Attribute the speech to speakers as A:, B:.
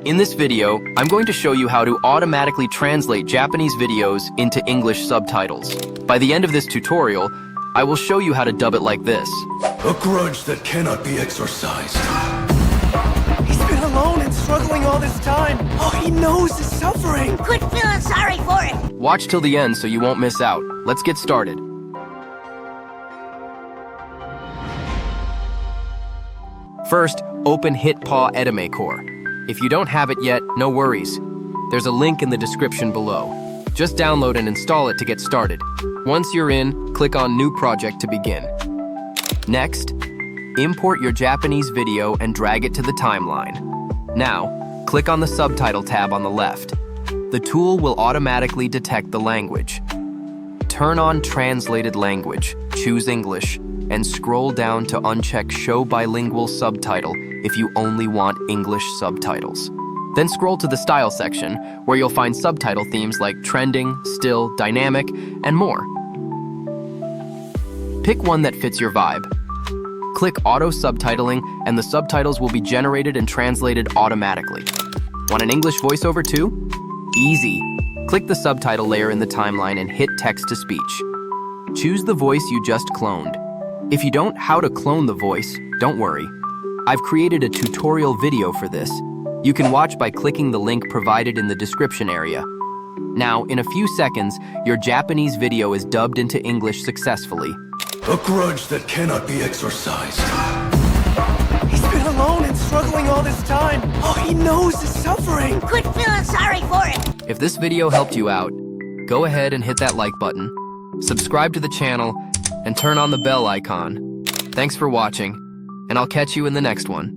A: In this video, I'm going to show you how to automatically translate Japanese videos into English subtitles. By the end of this tutorial, I will show you how to dub it like this.
B: A grudge that cannot be exorcised.
C: He's been alone and struggling all this time. Oh, he knows his suffering.
D: Quit feeling sorry for it.
A: Watch till the end so you won't miss out. Let's get started. First, open HitPaw Edimakor. If you don't have it yet, no worries. There's a link in the description below. Just download and install it to get started. Once you're in, click on New Project to begin. Next, import your Japanese video and drag it to the timeline. Now, click on the Subtitle tab on the left. The tool will automatically detect the language. Turn on Translated Language, choose English, and scroll down to uncheck Show Bilingual Subtitle if you only want English subtitles. Then scroll to the Style section, where you'll find subtitle themes like Trending, Still, Dynamic, and more. Pick one that fits your vibe. Click Auto Subtitling, and the subtitles will be generated and translated automatically. Want an English voiceover too? Easy. Click the subtitle layer in the timeline and hit Text to Speech. Choose the voice you just cloned. If you don't know how to clone the voice, don't worry. I've created a tutorial video for this. You can watch by clicking the link provided in the description area. Now, in a few seconds, your Japanese video is dubbed into English successfully.
B: A grudge that cannot be exorcised.
C: He's been alone and struggling all this time. Oh, he knows his suffering.
D: Quit feeling sorry for it.
A: If this video helped you out, go ahead and hit that like button, subscribe to the channel, and turn on the bell icon. Thanks for watching, and I'll catch you in the next one.